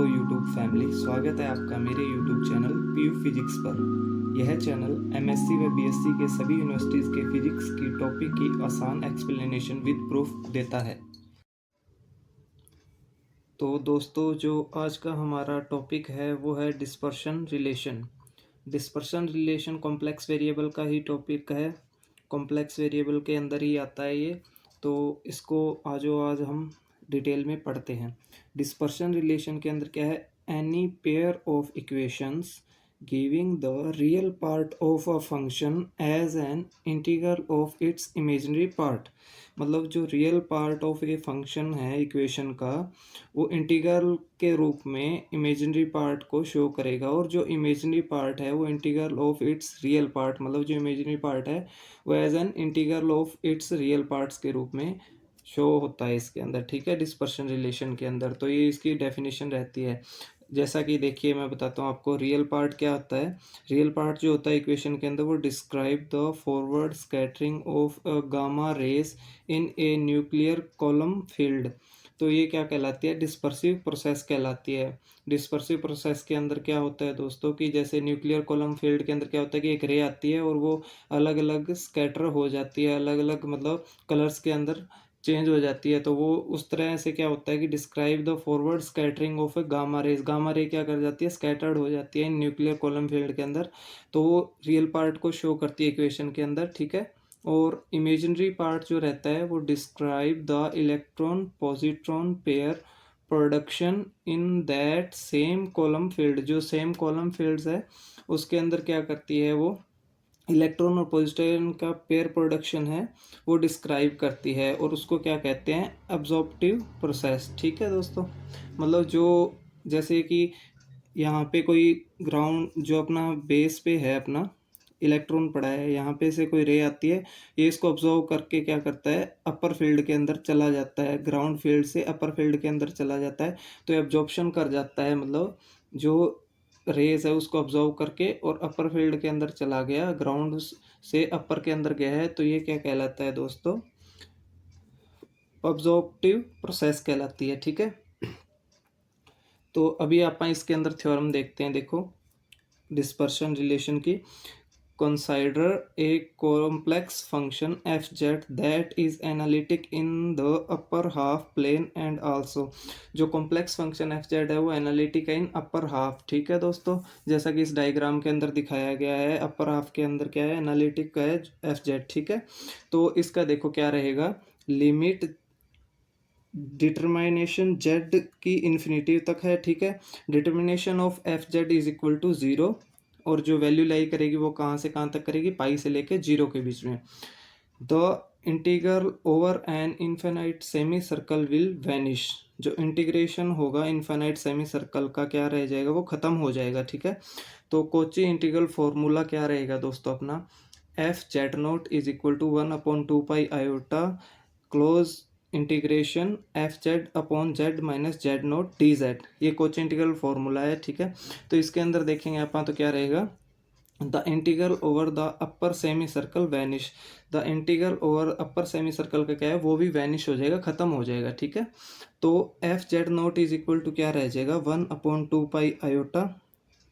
Hello YouTube family, स्वागत है आपका मेरे यूट्यूब चैनल पीयू फिजिक्स पर। यह चैनल एमएससी व बीएससी के सभी यूनिवर्सिटीज़ के फिजिक्स की टॉपिक की आसान एक्सप्लेनेशन विद प्रूफ देता है। तो दोस्तों, जो आज का हमारा टॉपिक है वो है dispersion relation. Dispersion relation complex variable का ही टॉपिक है, कॉम्प्लेक्स वेरिएबल के अंदर ही आता है ये। तो इसको आज हम डिटेल में पढ़ते हैं। डिस्पर्शन रिलेशन के अंदर क्या है, any pair of equations giving the real part of a function as an integral of its imaginary part. मतलब जो real part of a function है इक्वेशन का, वो इंटीग्रल के रूप में इमेजिनरी पार्ट को शो करेगा, और जो इमेजिनरी पार्ट है वो integral of its real part, मतलब जो इमेजिनरी पार्ट है वो as an integral of its real parts के रूप में शो होता है इसके अंदर। ठीक है, डिस्पर्शन रिलेशन के अंदर तो ये इसकी डेफिनेशन रहती है। जैसा कि देखिए, मैं बताता हूँ आपको रियल पार्ट क्या होता है। रियल पार्ट जो होता है इक्वेशन के अंदर, वो describe the forward scattering of gamma rays in a nuclear Coulomb field. तो ये क्या कहलाती है, डिस्पर्सिव प्रोसेस कहलाती है। डिस्पर्सिव प्रोसेस के अंदर क्या होता है दोस्तों, कि जैसे न्यूक्लियर कॉलम फील्ड के अंदर क्या होता है कि एक रे आती है और वो अलग अलग स्कैटर हो जाती है, अलग अलग मतलब कलर्स के अंदर चेंज हो जाती है। तो वो उस तरह से क्या होता है कि describe the forward scattering of A gamma rays. Gamma ray क्या कर जाती है, स्कैटर्ड हो जाती है न्यूक्लियर कॉलम फील्ड के अंदर। तो वो रियल पार्ट को शो करती है इक्वेशन के अंदर। ठीक है, और इमेजिनरी पार्ट जो रहता है वो describe the electron positron pair production in that same column field. जो सेम कॉलम फील्ड्स है उसके अंदर क्या करती है, वो इलेक्ट्रॉन और पॉजिट्रॉन का पेयर प्रोडक्शन है वो डिस्क्राइब करती है, और उसको क्या कहते हैं, अब्जॉर्प्टिव प्रोसेस। ठीक है दोस्तों, मतलब जो जैसे कि यहाँ पे कोई ग्राउंड जो अपना बेस पे है, अपना इलेक्ट्रॉन पड़ा है, यहाँ पे से कोई रे आती है, ये इसको ऑब्जर्व करके क्या करता है, अपर फील्ड के अंदर चला जाता है, ग्राउंड फील्ड से अपर फील्ड के अंदर चला जाता है। तो एब्जॉर्प्शन कर जाता है, मतलब जो रेज है उसको ऑब्जर्व करके और अपर फील्ड के अंदर चला गया, ग्राउंड से अपर के अंदर गया है। तो ये क्या कहलाता है दोस्तों, ऑब्जॉर्प्टिव प्रोसेस कहलाती है। ठीक है, तो अभी आप इसके अंदर थ्योरम देखते हैं। देखो, डिस्पर्शन रिलेशन की, consider a complex function fz that is analytic in the upper half plane and also। जो कॉम्प्लेक्स फंक्शन fz है वो एनालिटिक है इन अपर हाफ। ठीक है दोस्तों, जैसा कि इस डायग्राम के अंदर दिखाया गया है, अपर हाफ के अंदर क्या है, एनालिटिक का है fz। ठीक है, तो इसका देखो क्या रहेगा, लिमिट डिटर्मिनेशन z की इन्फिनिटी तक है। ठीक है, determination of fz is equal to 0, और जो वैल्यू लाई करेगी वो कहाँ से कहाँ तक करेगी, पाई से लेके 0 के बीच में। The integral over an infinite semi circle will vanish. जो इंटीग्रेशन होगा इन्फिनाइट सेमी सर्कल का क्या रह जाएगा, वो खत्म हो जाएगा। ठीक है, तो कोची इंटीग्रल फॉर्मूला क्या रहेगा दोस्तों अपना, F Z naught is equal to 1/2 pi iota closed integration F Z upon Z minus Z naught D Z. ये कोची इंटीग्रल फॉर्मूला है। ठीक है, तो इसके अंदर देखेंगे आप तो क्या रहेगा, the integral over the upper semi circle vanish. The integral over upper semi circle का क्या है, वो भी वैनिश हो जाएगा, खत्म हो जाएगा। ठीक है, तो F Z naught is equal to क्या रह जाएगा, 1/2 पाई आयोटा,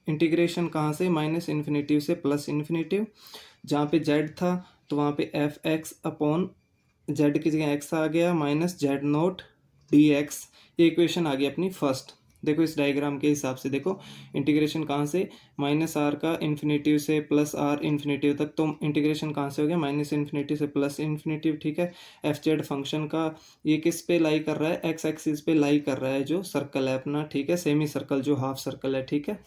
इंटीग्रेशन कहाँ से, माइनस इन्फिनेटिव से प्लस इन्फिनेटिव। जहाँ पे जेड था तो वहाँ पे एफ एक्स अपॉन जेड की जगह एक्स आ गया, minus Z naught D x. ये इक्वेशन आ गई अपनी फर्स्ट। देखो इस डायग्राम के हिसाब से, देखो इंटीग्रेशन कहाँ से, माइनस आर का इन्फिनेटिव से प्लस आर इन्फिनेटिव तक, तो इंटीग्रेशन कहाँ से हो गया, माइनस इन्फिनेटिव से प्लस इन्फिनेटिव। ठीक है, एफ जेड फंक्शन का ये किस पे लाई कर रहा है, एक्स एक्सिस पे लाई कर रहा है, जो सर्कल है अपना। ठीक है, सेमी सर्कल जो हाफ सर्कल है। ठीक है,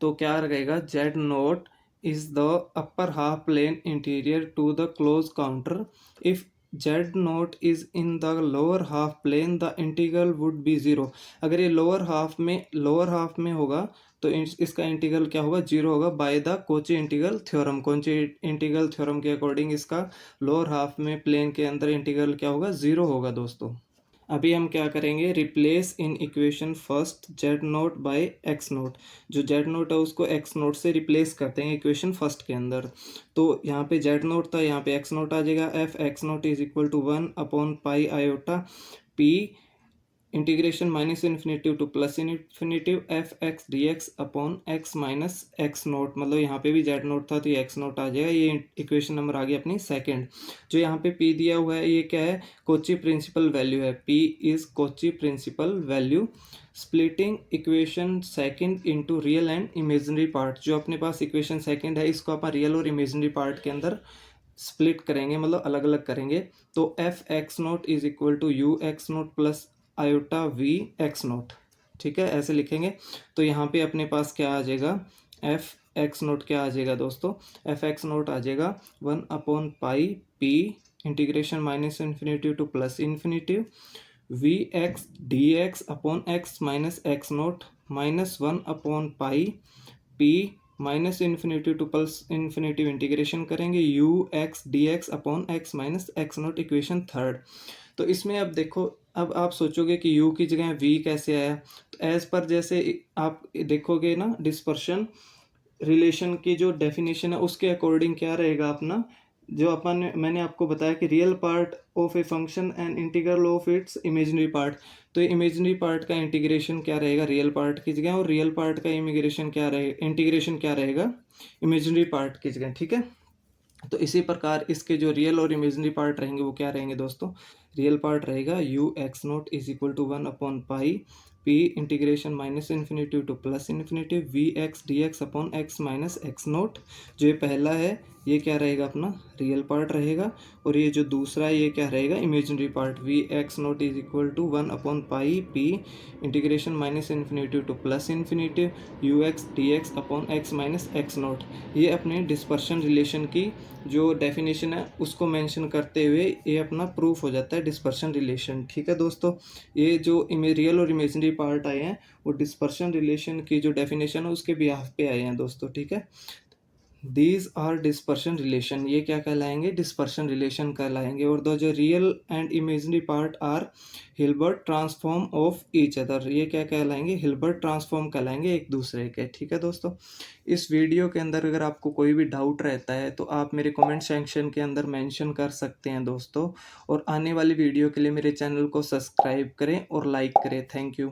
तो क्या रहेगा, Z note is the upper half plane interior to the closed counter. If z note is in the lower half plane the integral would be 0। अगर ये लोअर हाफ में होगा तो इसका इंटीग्रल क्या होगा, 0 होगा, by the Kochi integral theorem. Kochi integral theorem के अकॉर्डिंग इसका लोअर हाफ में प्लेन के अंदर इंटीग्रल क्या होगा, 0 होगा दोस्तों। अभी हम क्या करेंगे, replace in equation first Z naught by X naught. जो जेड नोट है उसको एक्स नोट से रिप्लेस करते हैं इक्वेशन फर्स्ट के अंदर। तो यहाँ पे जेड नोट था, यहाँ पे एक्स नोट आ जाएगा, f x naught is equal to 1/पाई iota p integration minus infinity to plus infinity f x d x upon x minus x naught, मतलब यहाँ पे भी जेड नोट था तो ये एक्स नोट आ जाएगा। ये इक्वेशन नंबर आ गई अपनी सेकंड। जो यहाँ पे पी दिया हुआ है ये क्या है, कोची प्रिंसिपल वैल्यू है। P is Cauchy principal value. Splitting equation second into real and imaginary part, जो अपने पास इक्वेशन सेकंड है इसको अपन रियल और इमेजिनरी पार्ट के अंदर स्प्लिट करेंगे, मतलब अलग अलग करेंगे। तो F x naught is equal to U x naught plus iota V x naught, ठीक है, ऐसे लिखेंगे। तो यहाँ पे अपने पास क्या आ जाएगा, एफ एक्स नोट क्या आ जाएगा दोस्तों, एफ एक्स नोट आ जाएगा 1/पाई p integration minus infinity to plus infinity v x d x upon x minus x naught minus 1/पाई p minus infinity to plus infinity integration करेंगे u x d x upon x minus x naught, equation third. तो इसमें अब देखो, अब आप सोचोगे कि u की जगह v कैसे आया, तो एज पर जैसे आप देखोगे ना डिस्पर्शन रिलेशन की जो डेफिनेशन है उसके अकॉर्डिंग क्या रहेगा अपना, जो अपन मैंने आपको बताया कि real part of a function and integral of its imaginary part. तो इमेजिनरी पार्ट का इंटीग्रेशन क्या रहेगा रियल पार्ट की जगह, और रियल पार्ट का इमिग्रेशन क्या रहेगा, इंटीग्रेशन क्या रहेगा इमेजिनरी पार्ट की जगह, ठीक है। तो इसी प्रकार इसके जो रियल और इमेजिनरी पार्ट रहेंगे वो क्या रहेंगे दोस्तों, रियल पार्ट रहेगा u x naught is equal to 1/पाई p integration minus infinity to plus infinity v x d x upon x minus x naught. जो ये पहला है ये क्या रहेगा अपना रियल पार्ट रहेगा, और ये जो दूसरा है ये क्या रहेगा imaginary part, v x naught is equal to 1/पाई p integration minus infinity to plus infinity u x d x upon x minus x naught. ये अपने डिस्पर्शन रिलेशन की जो डेफिनेशन है उसको मेंशन करते हुए ये अपना प्रूफ हो जाता है डिस्पर्शन रिलेशन, ठीक है दोस्तों। ये जो रियल और इमेजिनरी पार्ट आए हैं वो डिस्पर्शन रिलेशन की जो डेफिनेशन है उसके बिहाफ पे आए हैं दोस्तों, ठीक है। दीज आर डिस्पर्शन रिलेशन, ये क्या कहलाएंगे डिस्पर्शन रिलेशन कहलाएंगे। और दो जो real and imaginary part are Hilbert transform of each other, ये क्या कहलाएंगे हिल्बर्ट ट्रांसफॉर्म कहलाएंगे एक दूसरे के, ठीक है दोस्तों। इस वीडियो के अंदर अगर आपको कोई भी डाउट रहता है तो आप मेरे कमेंट सेक्शन के अंदर मेंशन कर सकते हैं दोस्तों, और आने वाली वीडियो के लिए मेरे चैनल को सब्सक्राइब करें और लाइक करें। Thank you.